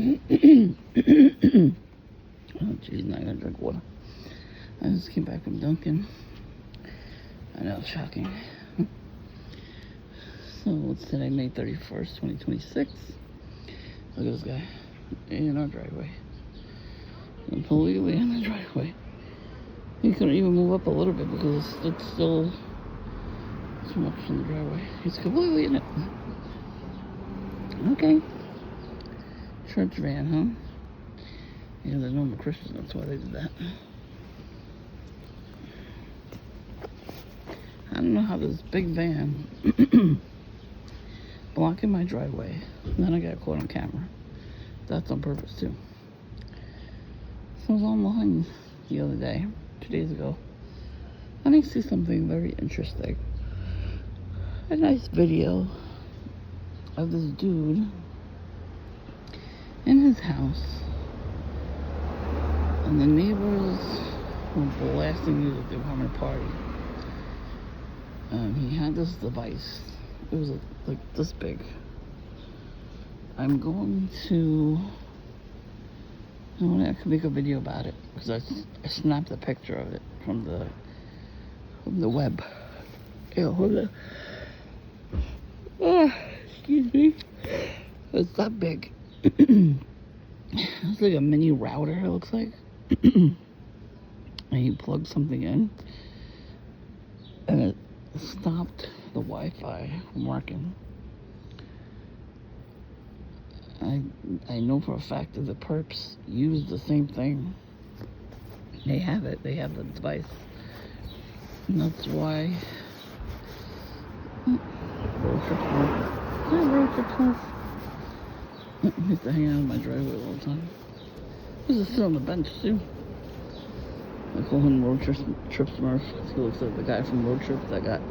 Oh, jeez, now I gotta drink water. I just came back from Dunkin'. I know, shocking. So, it's today, May 31st, 2026. Look at this guy in our driveway. Completely in the driveway. He couldn't even move up a little bit because it's still too much from the driveway. He's completely in it. Okay. Church van, huh? Yeah, they're normal Christians, that's why they did that. I don't know how this big van blocking my driveway. And then I got caught on camera. That's on purpose too. So I was online the other day, 2 days ago, and I see something very interesting. A nice video of this dude in his house, and the neighbors were blasting music. They were having a party, and he had this device. It was like this big. I'm going to, I can make a video about it because I snapped a picture of it from the web. Yeah, hold on. Excuse me. It's that big. It's like a mini router, it looks like. And you plug something in, and it stopped the Wi-Fi from working. I know for a fact that the perps use the same thing. They have it. They have the device. And that's why. Road trip home. Road trip home. I used to hang out in my driveway all the time. He used to sit on the bench too. I call him Road Trip Smurf. He looks like the guy from Road Trip that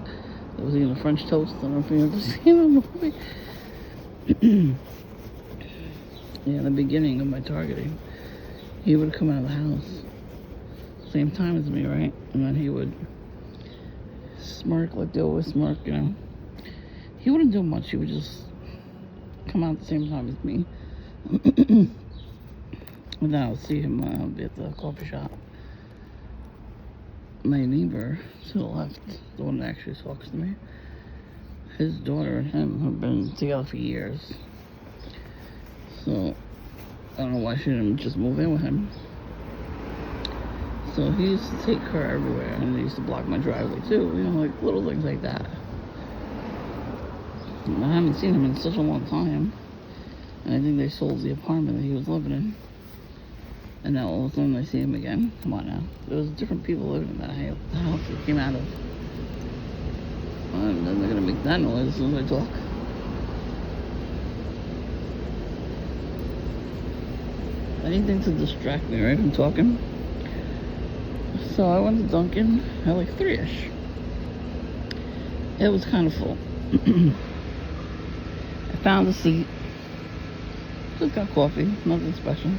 was eating a French toast. I don't know if you ever seen him in the movie. Yeah, in the beginning of my targeting, he would come out of the house, same time as me, right? And then he would smirk like they always smirk, you know. He wouldn't do much. He would just come out at the same time as me. And then I would see him be at the coffee shop. My neighbor to the left, the one that actually talks to me, his daughter and him have been together for years. So, I don't know why she didn't just move in with him. So he used to take her everywhere, and he used to block my driveway too, you know, like little things like that. And I haven't seen him in such a long time. And I think they sold the apartment that he was living in. And now all of a sudden I see him again. Come on now. There was different people living in that house he came out of. Well, I'm not gonna make that noise as soon as I talk. Anything to distract me, right, from talking. So I went to Dunkin' at like 3-ish. It was kind of full. I found a seat. Just got coffee, nothing special.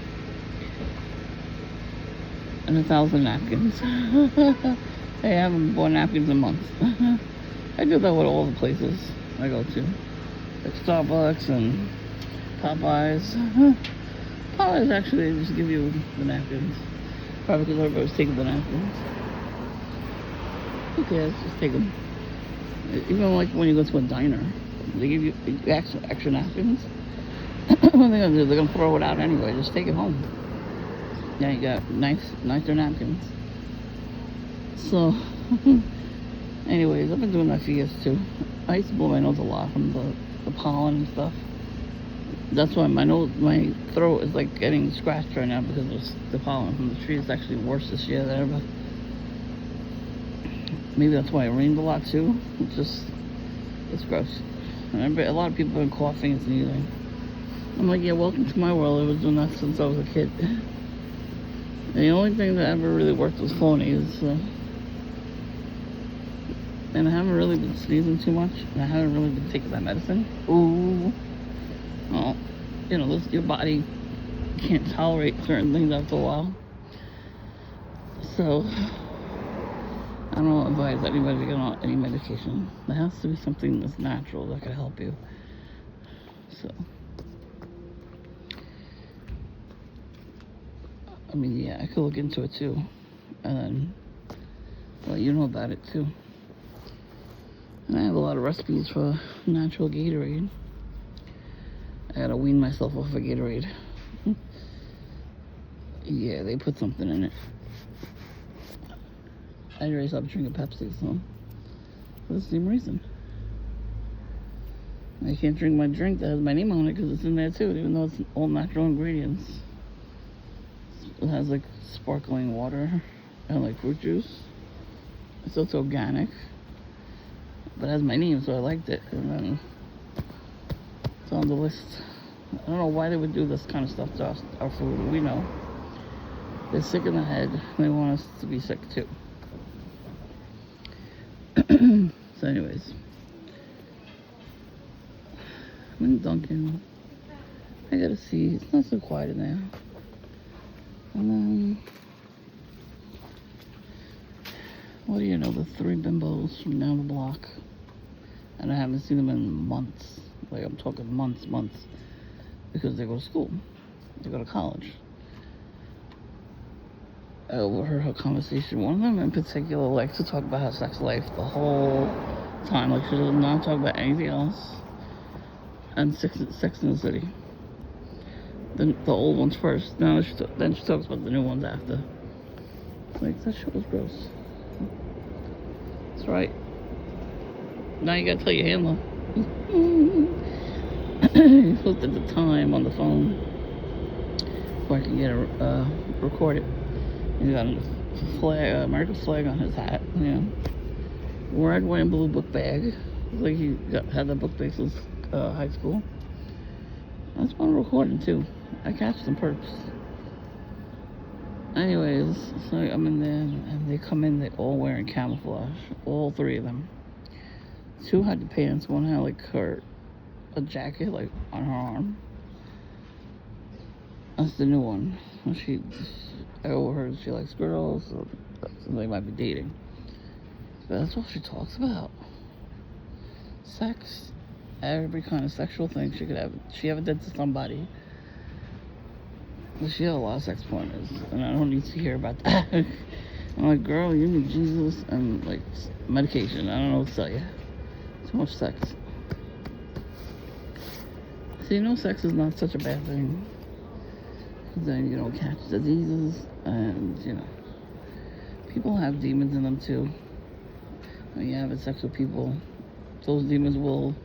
And 1,000 napkins. I haven't bought napkins in months. I do that with all the places I go to. Like Starbucks and Popeyes. Popeyes actually just give you the napkins. Probably because everybody's taking the napkins. Who cares? Just take them. Even like when you go to a diner, they give you extra napkins. What are they gonna do? They're gonna throw it out anyway. Just take it home. Yeah, you got nicer napkins. So, anyways, I've been doing that for years too. I used to blow my nose a lot from the pollen and stuff. That's why my throat is like getting scratched right now because of the pollen from the tree. It's actually worse this year than ever. Maybe that's why it rained a lot too. It's gross. And a lot of people have been coughing and sneezing. I'm like, yeah, welcome to my world. I was doing that since I was a kid. And the only thing that ever really worked was phonies. And I haven't really been sneezing too much. And I haven't really been taking that medicine. Ooh. Well, you know, your body can't tolerate certain things after a while. So, I don't advise anybody to get on any medication. There has to be something that's natural that can help you. So, I mean, yeah, I could look into it too. And then let you know about it too. And I have a lot of recipes for natural Gatorade. I gotta wean myself off of Gatorade. Yeah, they put something in it. I already stopped drinking Pepsi, so for the same reason. I can't drink my drink that has my name on it because it's in there too, even though it's all natural ingredients. It has like sparkling water and like fruit juice. So it's organic, but it has my name, so I liked it, and then it's on the list. I don't know why they would do this kind of stuff to us, our food. We know they're sick in the head. They want us to be sick too. So, anyways, I'm in Dunkin'. I gotta see. It's not so quiet in there. And then, what do you know? The 3 bimbos from down the block, and I haven't seen them in months. Like I'm talking months, because they go to school. They go to college. I overheard her conversation. One of them in particular likes to talk about her sex life the whole time. Like she does not talk about anything else. And Sex in the City. The old ones first. Then she talks about the new ones after. Like, that shit was gross. That's right. Now you gotta tell your handler. You looked at the time on the phone before I can get it recorded. He got a flag, American flag on his hat, you know. Red, white, and blue book bag. Like he had that book bag since high school. That's one recording too. I catch some perps. Anyways, so I'm in there, and they come in, they all wearing camouflage. All 3 of them. 2 had the pants, one had like a jacket like on her arm. That's the new one. I overheard she likes girls, so they might be dating. But that's all she talks about. Sex. Every kind of sexual thing she ever did to somebody. But she had a lot of sex partners, and I don't need to hear about that. I'm like, girl, you need Jesus and like medication. I don't know what to tell you. Too much sex. See, sex is not such a bad thing. Because then you don't catch diseases, and people have demons in them too. When you have sex with people, those demons will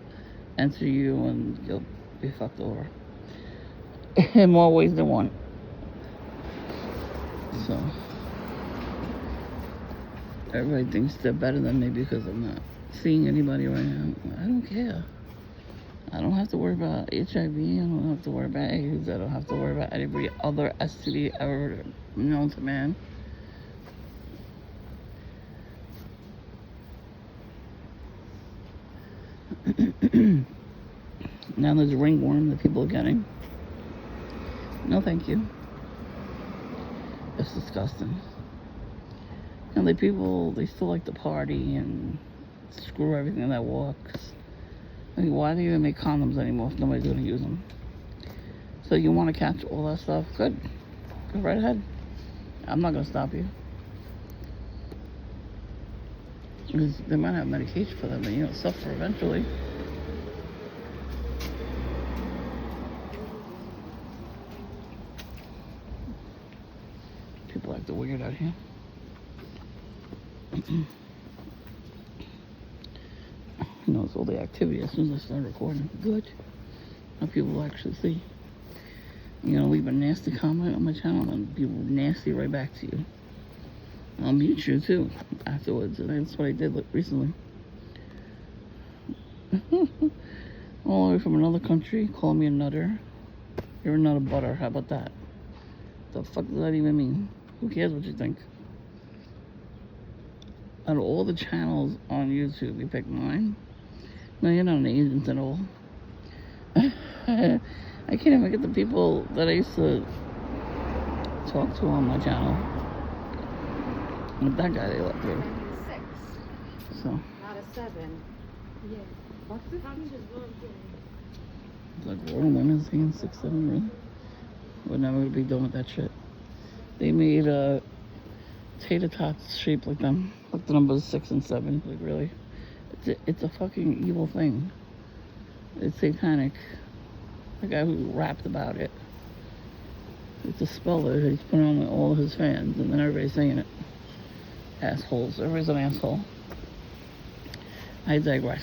enter you and you'll be fucked over. In more ways than one. So, everybody thinks they're better than me because I'm not seeing anybody right now. I don't care. I don't have to worry about HIV. I don't have to worry about AIDS. I don't have to worry about every other STD ever known to man. Now there's a ringworm that people are getting. No, thank you. It's disgusting. And they still like to party and screw everything that walks. I mean, why do you even make condoms anymore if nobody's going to use them? So you want to catch all that stuff? Good. Go right ahead. I'm not going to stop you. Because they might have medication for them, but suffer eventually. People act weird out here. It's all the activity as soon as I start recording. Good. Now people will actually see. Leave a nasty comment on my channel and people nasty right back to you. I'll mute you too afterwards, and that's what I did recently. All the way from another country, calling me a nutter. You're a nutter butter. How about that? The fuck does that even mean? Who cares what you think? Out of all the channels on YouTube, you pick mine. No, you're not an agent at all. I can't even get the people that I used to talk to on my channel. With that guy, they let through. 6. So. Not a 7. Yeah. What's the It's like grown women saying 6, 7, really? We're never gonna be done with that shit. They made tater tots shaped like them, like the numbers 6 and 7. Like really, it's a fucking evil thing. It's satanic. The guy who rapped about it. It's a spell that he's put on all of his fans, and then everybody's saying it. Assholes. Everybody's an asshole. I digress.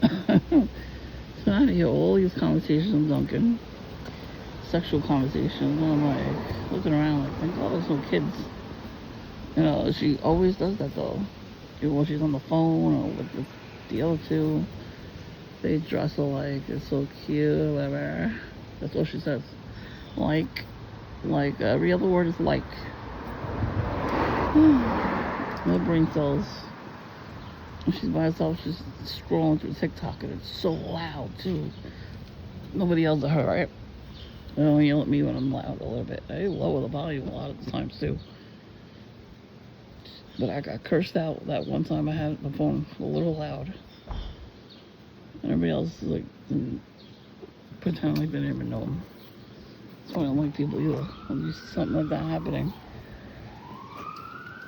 So now I hear all these conversations with Duncan. Sexual conversations. And I'm like, looking around like, thank God there's no kids. You know, she always does that though. Even when she's on the phone or with the other two. They dress alike. It's so cute, whatever. That's all she says. Like every other word is like. No brain cells. When she's by herself, she's scrolling through TikTok, and it's so loud too. Nobody yells at her, right? They don't yell at me when I'm loud a little bit. I lower the volume a lot of the times too. But I got cursed out that one time I had the phone a little loud. And everybody else is like pretending like they didn't even know them. So I don't like people either. When you see something like that happening.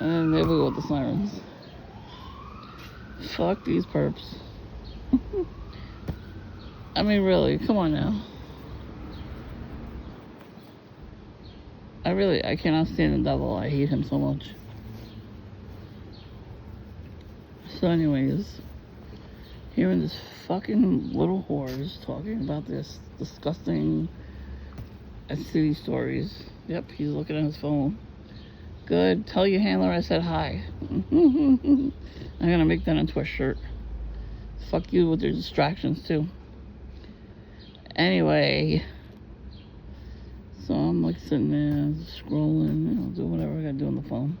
And then there we go with the sirens. Fuck these perps. I mean, really, come on now. I cannot stand the devil. I hate him so much. So anyways, hearing this fucking little whores talking about this disgusting city stories. Yep, he's looking at his phone. Good. Tell your handler I said hi. I'm gonna make that into a shirt. Fuck you with your distractions too. Anyway, so I'm like sitting there scrolling, doing whatever I gotta do on the phone.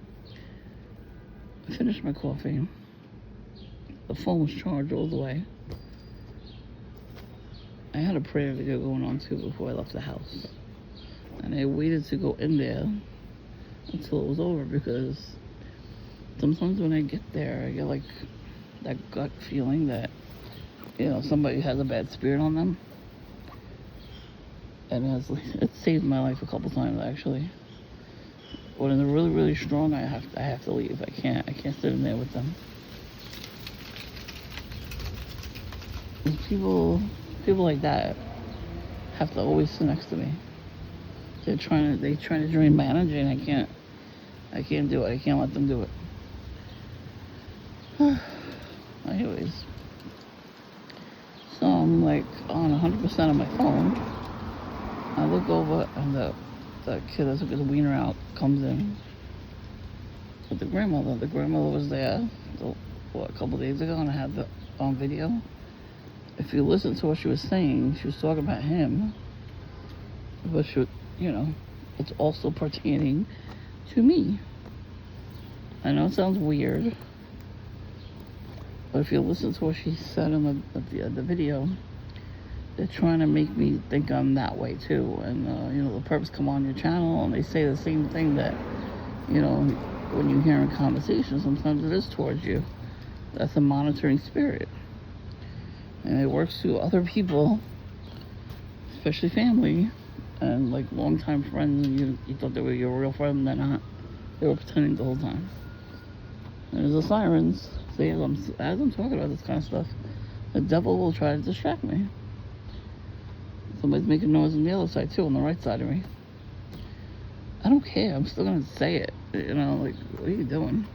I finished my coffee. The phone was charged all the way. I had a prayer video going on too before I left the house. And I waited to go in there until it was over because sometimes when I get there, I get like that gut feeling that, somebody has a bad spirit on them. And it saved my life a couple times actually. When they're really, really strong, I have to leave. I can't sit in there with them. People like that have to always sit next to me. They trying to drain my energy, and I can't do it. I can't let them do it. Anyways, so I'm like on 100% of my phone. I look over, and the kid that's took his wiener out comes in with the grandmother. The grandmother was there a couple days ago, and I had the on video. If you listen to what she was saying, she was talking about him, but it's also pertaining to me. I know it sounds weird, but if you listen to what she said in the video, they're trying to make me think I'm that way too. And the perps come on your channel and they say the same thing that when you hear in conversation, sometimes it is towards you. That's a monitoring spirit. And it works through other people, especially family, and like longtime friends, and you thought they were your real friend, they're not. They were pretending the whole time. And there's the sirens. See, as I'm talking about this kind of stuff, the devil will try to distract me. Somebody's making noise on the other side too, on the right side of me. I don't care, I'm still gonna say it. Like, what are you doing?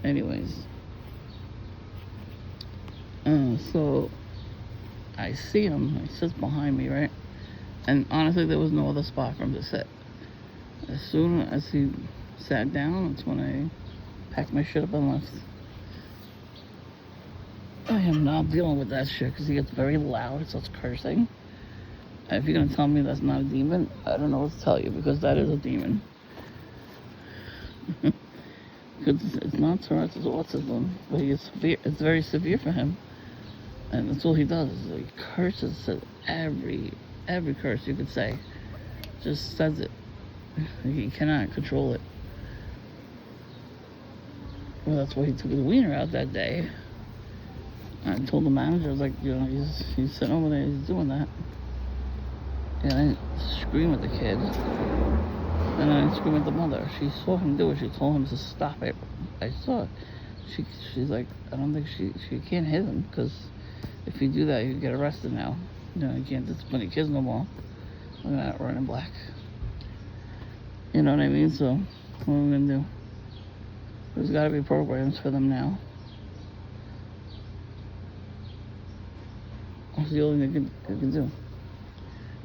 Anyways. So I see him. He sits behind me, right? And honestly, there was no other spot for him to sit. As soon as he sat down, that's when I packed my shit up and left. I am not dealing with that shit because he gets very loud. It starts cursing. And if you're gonna tell me that's not a demon, I don't know what to tell you, because that is a demon. Because it's not Tourette's, it's autism, but it's very severe for him. And that's all he does, is he curses, says every curse you could say. Just says it. He cannot control it. Well, that's why he took his wiener out that day. I told the manager, I was like, he's sitting over there, he's doing that. And I scream at the kid. And then I screamed at the mother. She saw him do it. She told him to stop it. I saw it. She's like, I don't think she can't hit him, because if you do that, you get arrested now. You know, you can't discipline your kids no more. Look at that, running black. You know what I mean? So, what are we gonna do? There's gotta be programs for them now. That's the only thing they can do.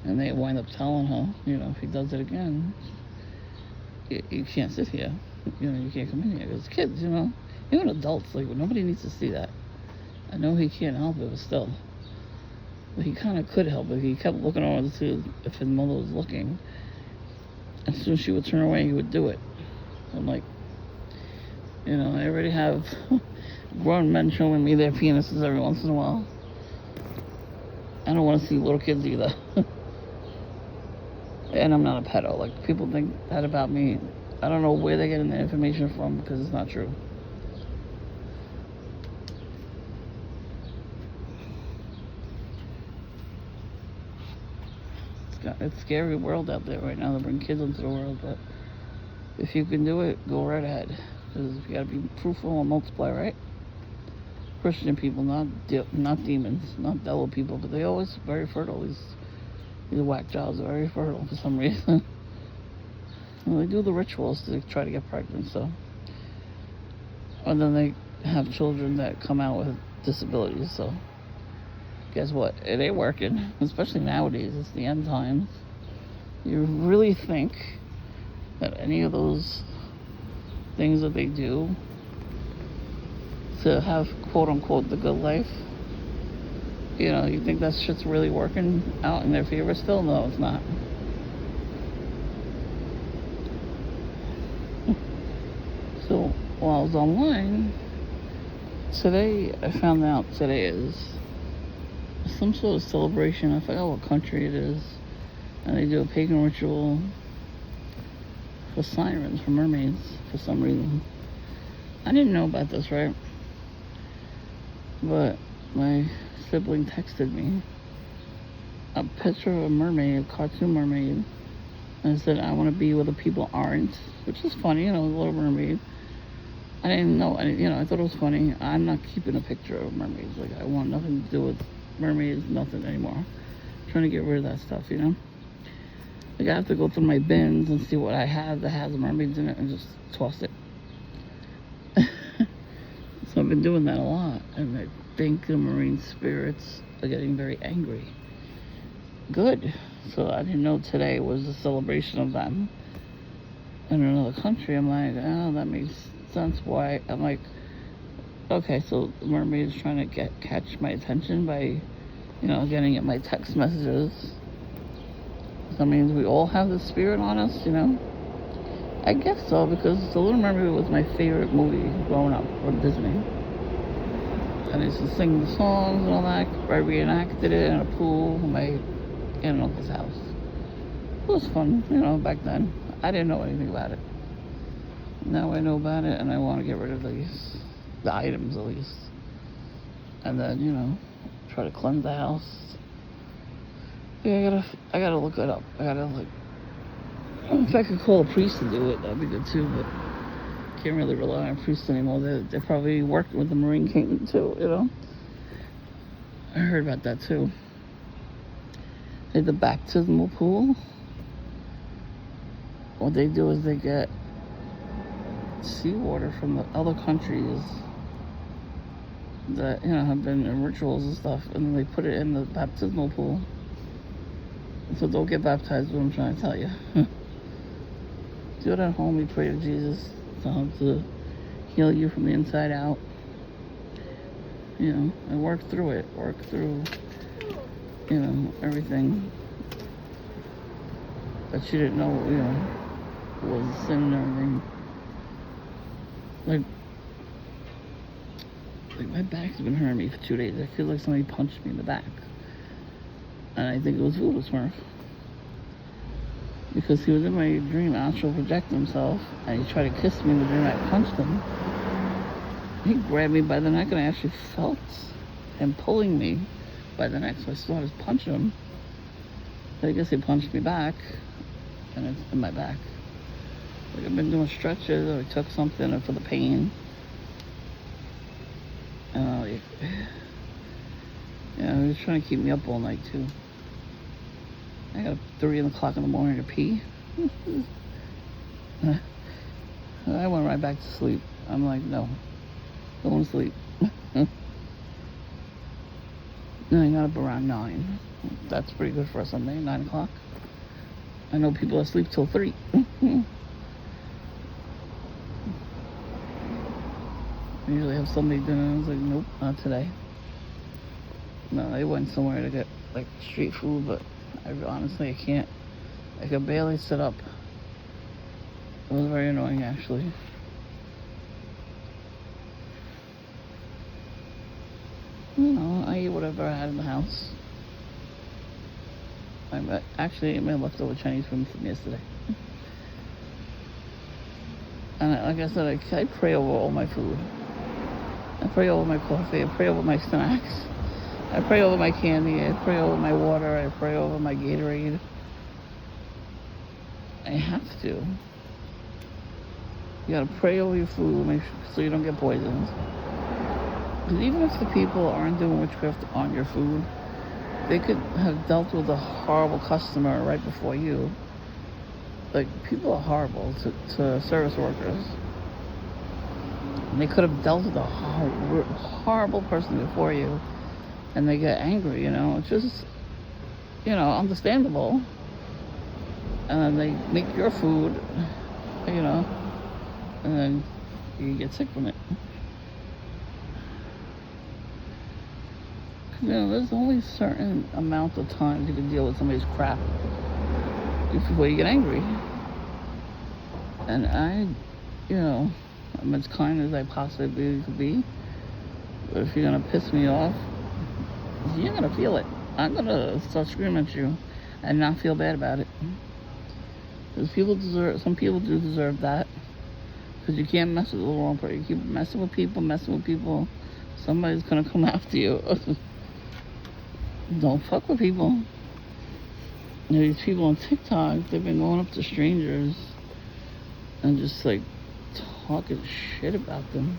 And they wind up telling her, you know, if he does it again, you can't sit here. You know, you can't come in here. Because kids, you know, even adults, like, nobody needs to see that. I know he can't help it, but still. But he kind of could help it. He kept looking over to see if his mother was looking. As soon as she would turn away, he would do it. I'm like, you know, I already have grown men showing me their penises every once in a while. I don't want to see little kids either. And I'm not a pedo. Like, people think that about me. I don't know where they're getting the information from, because it's not true. It's a scary world out there right now to bring kids into the world, but if you can do it, go right ahead. Because you gotta be fruitful and multiply, right? Christian people, not demons, not devil people, but they always very fertile. These whack jobs are very fertile for some reason. Well, they do the rituals to try to get pregnant, so. And then they have children that come out with disabilities, so. Guess what? It ain't working, especially nowadays. It's the end times. You really think that any of those things that they do to have, quote unquote, the good life, you know, you think that shit's really working out in their favor still? No, it's not. So while I was online today, I found out today is some sort of celebration. I forgot what country it is, and they do a pagan ritual for sirens, for mermaids, for some reason. I didn't know about this, right? But my sibling texted me a picture of a mermaid, a cartoon mermaid, and said, I want to be where the people aren't, which is funny, you know, a little mermaid. I didn't know, you know, I thought it was funny. I'm not keeping a picture of mermaids. Like, I want nothing to do with mermaids, nothing anymore. I'm trying to get rid of that stuff, you know? Like, I have to go through my bins and see what I have that has mermaids in it and just toss it. So I've been doing that a lot, and I think the marine spirits are getting very angry. Good. So I didn't know today was a celebration of them in another country. I'm like, oh, that makes sense. Why? I'm like, okay, so the mermaid is trying to catch my attention by, you know, getting at my text messages. So that means we all have the spirit on us, you know? I guess so, because The Little Mermaid was my favorite movie growing up from Disney. And I used to sing the songs and all that. I reenacted it in a pool in my aunt and uncle's house. It was fun, you know, back then. I didn't know anything about it. Now I know about it, and I want to get rid of the items at least. And then, you know, try to cleanse the house. Yeah, I gotta look it up. I gotta, like, if I could call a priest to do it, that'd be good too, but can't really rely on priests anymore. They're probably working with the Marine King too, you know? I heard about that too. They have the baptismal pool. What they do is they get seawater from the other countries that, you know, have been in rituals and stuff, and then they put it in the baptismal pool. So don't get baptized, is what I'm trying to tell you. Do it at home. You pray to Jesus, tell him to heal you from the inside out. You know, and work through it. Work through, you know, everything that you didn't know, you know, was sin and everything. Like my back's been hurting me for 2 days. I feel like somebody punched me in the back. And I think it was Voodoo Smurf. Because he was in my dream, astral projected himself, and he tried to kiss me in the dream. I punched him. He grabbed me by the neck, and I actually felt him pulling me by the neck. So I started punching him. But I guess he punched me back, and it's in my back. Like I've been doing stretches, or I took something for the pain. Like, yeah, he was trying to keep me up all night too. I got up 3 o'clock in the morning to pee. I went right back to sleep. I'm like, no, going to sleep. Then I got up around 9. That's pretty good for a Sunday, 9 o'clock. I know people that sleep till 3. I usually have somebody dinner. I was like, nope, not today. No, they went somewhere to get like street food, but honestly, I can't. I could barely sit up. It was very annoying, actually. You know, I eat whatever I had in the house. I actually ate my leftover Chinese food from yesterday. And like I said, I pray over all my food. I pray over my coffee. I pray over my snacks. I pray over my candy. I pray over my water. I pray over my Gatorade. I have to. You gotta pray over your food so you don't get poisoned. Because even if the people aren't doing witchcraft on your food, they could have dealt with a horrible customer right before you. Like, people are horrible to service workers. And they could have dealt with a horrible person before you, and they get angry, you know. It's just, you know, understandable. And then they make your food, you know, and then you get sick from it. You know, there's only a certain amount of times you can deal with somebody's crap before you get angry. And I, you know, I'm as kind as I possibly could be. But if you're gonna piss me off, you're gonna feel it. I'm gonna start screaming at you and not feel bad about it. Because some people do deserve that. Because you can't mess with the wrong person. You keep messing with people, somebody's gonna come after you. Don't fuck with people. You know, these people on TikTok, they've been going up to strangers and just like talking shit about them.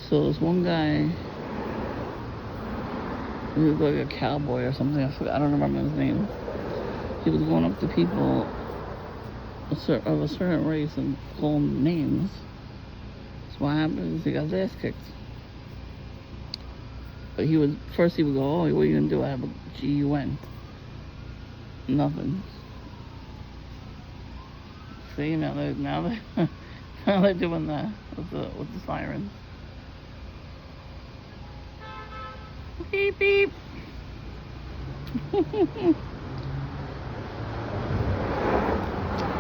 So this one guy, he was like a cowboy or something. I don't remember his name. He was going up to people of a certain race and calling them names. So what happened is he got his ass kicked. But he would go, oh, what are you gonna do? I have a GUN. Nothing. See, now they're doing that with the sirens. Beep beep.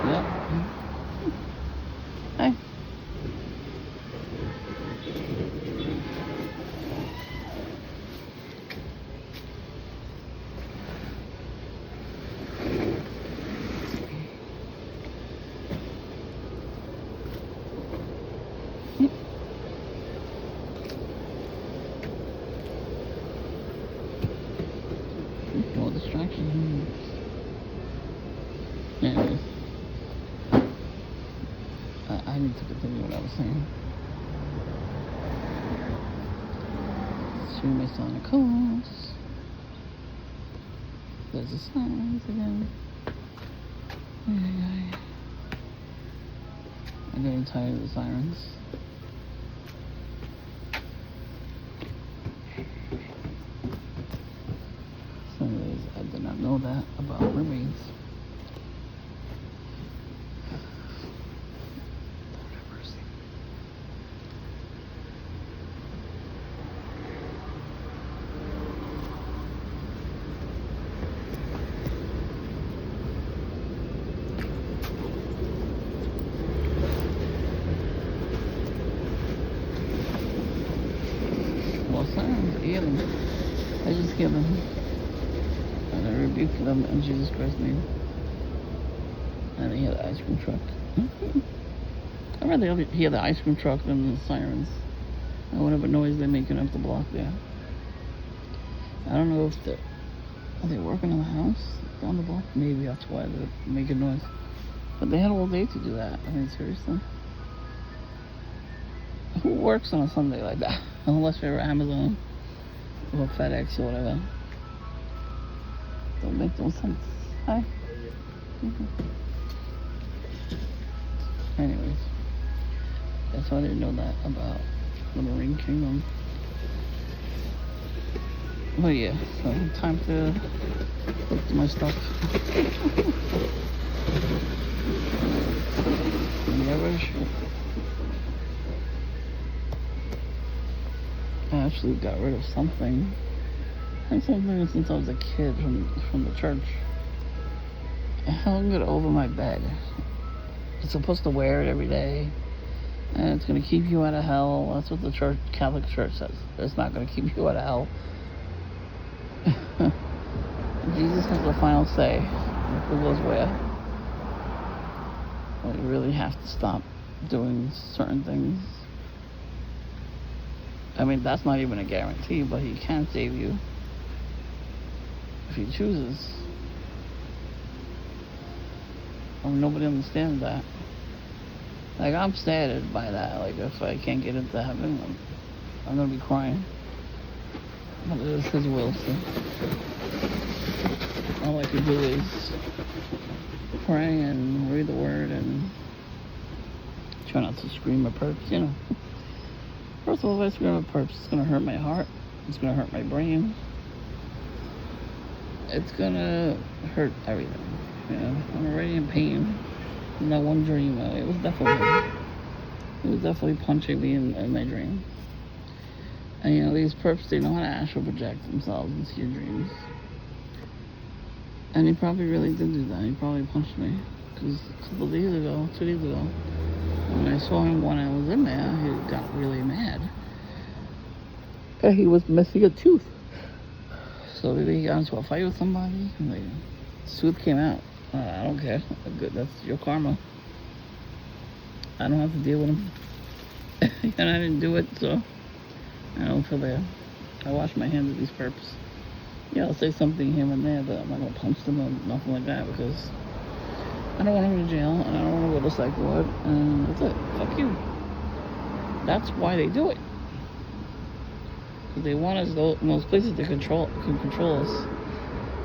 Yep. Hey. No distraction. Anyways, I need to continue what I was saying. Show my Sonic course. There's the sirens again. I'm getting tired of the sirens. Anyways, I did not know that about mermaids. Well, sirens, I hear them. I just hear them. And I rebuke them in Jesus Christ's name. And I hear the ice cream truck. I'd rather hear the ice cream truck than the sirens. And whatever noise they're making up the block there. I don't know if are they working on the house down the block? Maybe that's why they're making noise. But they had all day to do that. I mean, seriously. Who works on a Sunday like that? Unless you're Amazon or FedEx or whatever. Don't make no sense. Hi. Anyways, that's why I didn't know that about the Marine Kingdom. But yeah, so time to look to my stuff. I actually got rid of something. And something since I was a kid from the church. I hung it over my bed. You're supposed to wear it every day. And it's going to keep you out of hell. That's what the church, Catholic Church says. It's not going to keep you out of hell. Jesus has the final say who goes where. Well, you really have to stop doing certain things. I mean, that's not even a guarantee, but he can save you if he chooses. I mean, nobody understands that. Like, I'm saddened by that. Like, if I can't get into heaven, I'm gonna be crying. But it is his will, so all I can do is pray and read the word and try not to scream at perps, you know. First of all, if I scream at perps, it's gonna hurt my heart. It's gonna hurt my brain. It's gonna hurt everything, you know. I'm already in pain. In that one dream, it was definitely punching me in my dream. And you know, these perps, they know how to astral project themselves into your dreams. And he probably really did do that. He probably punched me. Because a couple days ago, 2 days ago, when I saw him when I was in there, he got really mad. And he was missing a tooth. So maybe he got into a fight with somebody, and the tooth came out. I don't care. That's your karma. I don't have to deal with him. And I didn't do it, so I don't feel bad. I wash my hands of these perps. Yeah, I'll say something here and there, but I'm not going to punch them or nothing like that, because I don't want them to jail, and I don't want to go to psych ward, and that's it. Fuck you. That's why they do it. Because they want us to, in those places, they can control us,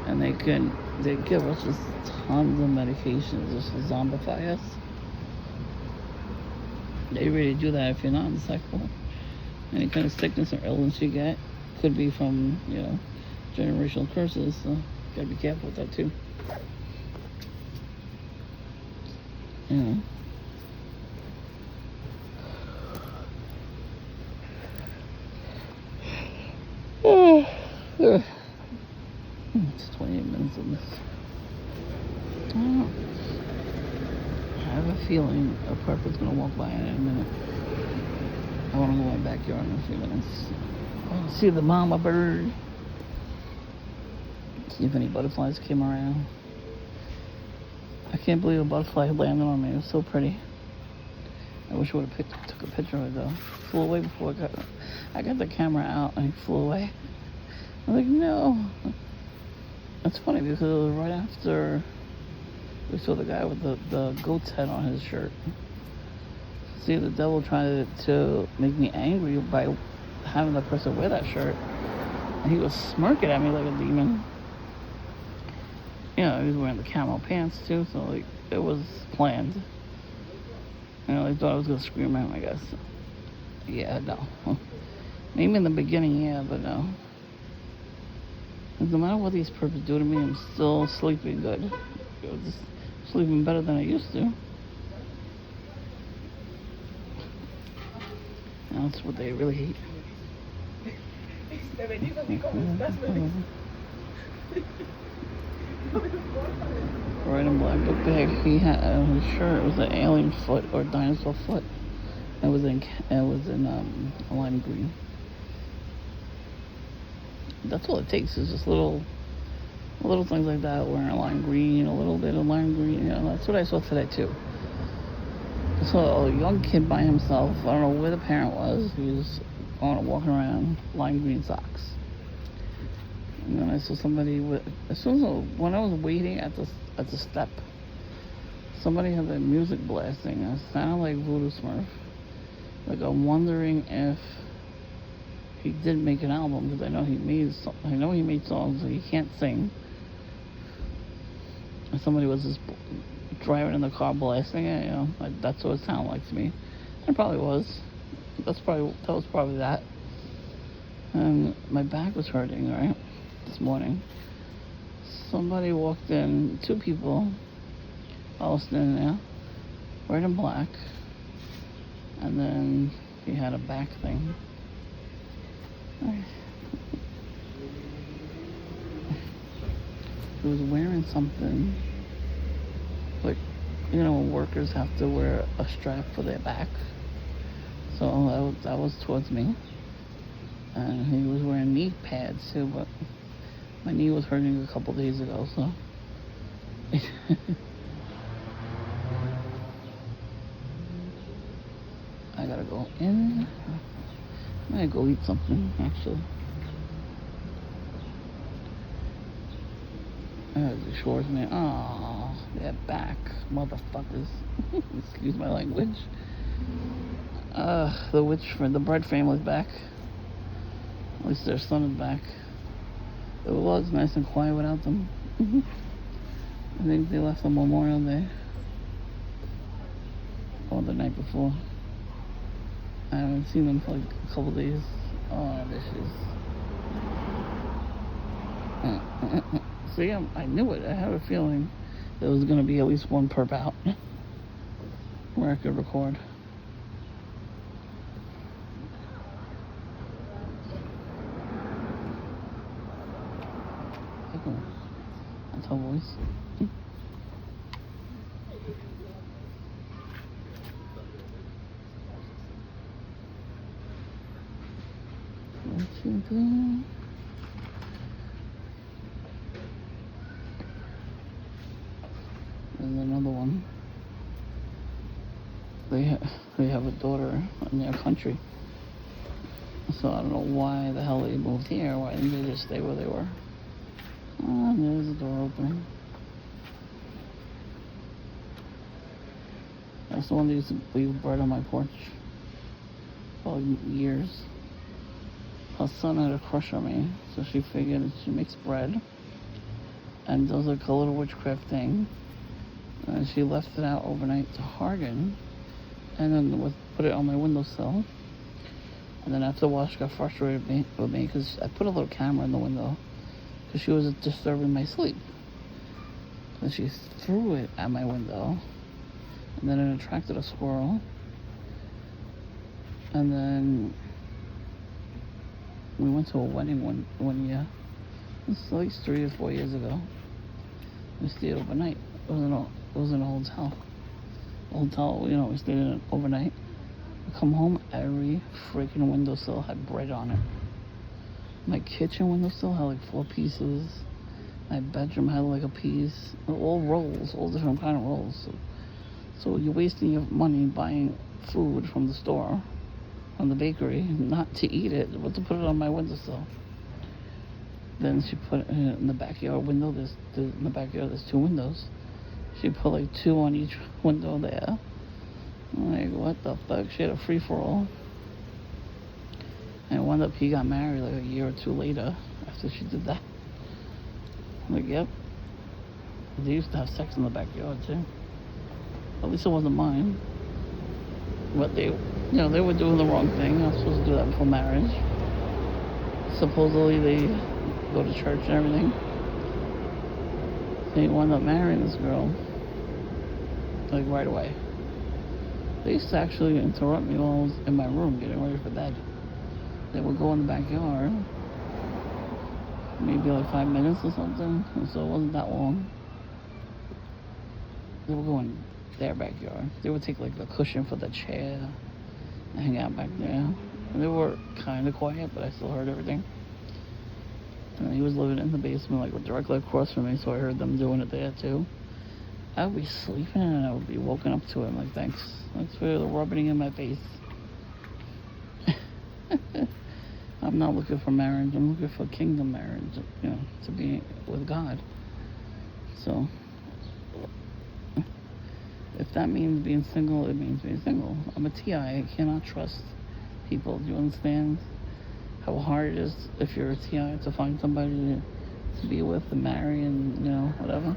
and they give us just tons of medications just to zombify us. They really do that if you're not in the psych ward. Any kind of sickness or illness you get could be from, you know, generational curses, so you gotta be careful with that too. You know. It's 28 minutes of this. I have a feeling a perp is gonna walk by in a minute. I want to go in my backyard in a few minutes. I want to see the mama bird. See if any butterflies came around. I can't believe a butterfly landed on me. It was so pretty. I wish I would have took a picture of it though. It flew away before I got the camera out and it flew away. I'm like, no. That's funny because it was right after we saw the guy with the goat's head on his shirt. See, the devil tried to make me angry by having the person wear that shirt. And he was smirking at me like a demon. You know, he was wearing the camo pants too, so like, it was planned. You know, they thought I was gonna scream at him, I guess. Yeah, no. Maybe in the beginning, yeah, but no. No matter what these perps do to me, I'm still sleeping good. Just sleeping better than I used to. That's what they really hate. Red and black book bag. He had on his shirt. It was an alien foot or dinosaur foot. It was in lime green. That's all it takes is just little things like that. Wearing a lime green, a little bit of lime green. You know, that's what I saw today too. I saw a young kid by himself. I don't know where the parent was. He was walking around lime green socks. And then I saw somebody when I was waiting at the step, somebody had their music blasting. It sounded like Voodoo Smurf. Like, I'm wondering if he did make an album, because I know he made songs that he can't sing. And somebody was just driving in the car blasting it, you know. That's what it sounded like to me. It probably was. That was probably that. And my back was hurting, right, this morning. Somebody walked in, 2 people, all standing there, wearing in black, and then he had a back thing. He was wearing something, like, you know, workers have to wear a strap for their back. So that was towards me. And he was wearing knee pads too, but my knee was hurting a couple days ago, so. I gotta go in. I'm gonna go eat something, actually. I gotta do chores, man. Oh, they're back, motherfuckers. Excuse my language. The Bread family's back. At least their son is back. It was nice and quiet without them. I think they left on Memorial Day. Or the night before. I haven't seen them for like a couple days. Oh, dishes. See, I knew it. I had a feeling there was going to be at least one perp out where I could record. That's her voice. What you do? There's another one. They have a daughter in their country. So I don't know why the hell they moved here. Why didn't they just stay where they were? Oh, there's the door opening. That's the one that used to leave bread on my porch for years. Her son had a crush on me, so she figured she makes bread and does like a little witchcraft thing. And she left it out overnight to harden, and then put it on my windowsill. And then after a while, she got frustrated with me because I put a little camera in the window because she was disturbing my sleep. And she threw it at my window, and then it attracted a squirrel. And then we went to a wedding one year. It was at least 3 or 4 years ago. We stayed overnight. It was in a hotel. You know, we stayed in it overnight. We come home, every freaking windowsill had bread on it. My kitchen windowsill had like 4 pieces. My bedroom had like a piece. All rolls, all different kind of rolls. So you're wasting your money buying food from the store, from the bakery, not to eat it, but to put it on my windowsill. Then she put it in the backyard window. In the backyard, there's 2 windows. She put like 2 on each window there. I'm like, what the fuck? She had a free-for-all. And wound up, he got married like a year or 2 later after she did that. I'm like, yep. They used to have sex in the backyard too. At least it wasn't mine. But they were doing the wrong thing. You're not supposed to do that before marriage. Supposedly they go to church and everything. They wound up marrying this girl, like right away. They used to actually interrupt me while I was in my room getting ready for bed. They would go in the backyard, maybe like 5 minutes or something, and so it wasn't that long. They would go in their backyard. They would take like the cushion for the chair and hang out back there. And they were kind of quiet, but I still heard everything. And he was living in the basement, like directly across from me, so I heard them doing it there too. I would be sleeping and I would be woken up to it. I'm like, thanks for rubbing it in my face. I'm not looking for marriage. I'm looking for kingdom marriage, you know, to be with God. So if that means being single, it means being single. I'm a TI. I cannot trust people. Do you understand how hard it is if you're a TI to find somebody to be with and marry and, you know, whatever?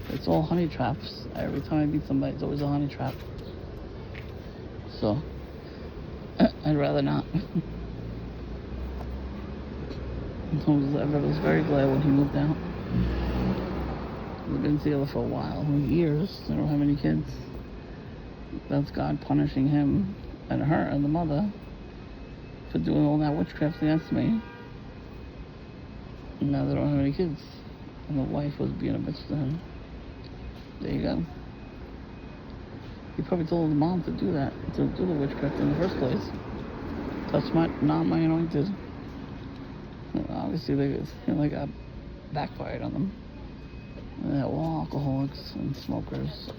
It's all honey traps. Every time I meet somebody, it's always a honey trap. So, I'd rather not. I was very glad when he moved out. We've been together for a while, years. They don't have any kids. That's God punishing him and her and the mother for doing all that witchcraft against me. And now they don't have any kids. And the wife was being a bitch to him. There you go. He probably told the mom to do that, to do the witchcraft in the first place. That's not my anointed. And obviously, they got backfired on them. They're all alcoholics and smokers.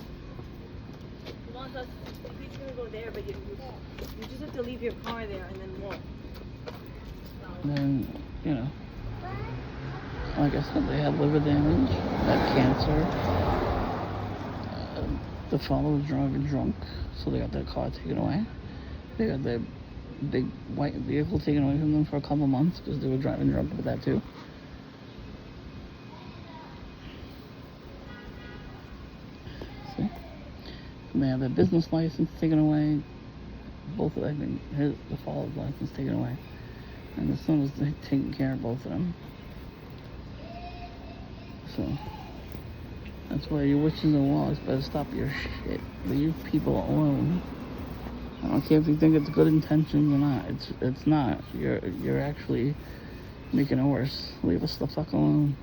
He's gonna go there, but you just have to leave your car there and then walk. And then, you know, like I said, they had liver damage, had cancer. The father was driving drunk, so they got their car taken away. They got their big white vehicle taken away from them for a couple months because they were driving drunk with that too. See? And they had their business license taken away. Both of them, the father's license taken away. And the son was taking care of both of them. So, that's why you witches and warlocks better stop your shit. Leave people alone. I don't care if you think it's good intentions or not. It's not. You're actually making it worse. Leave us the fuck alone.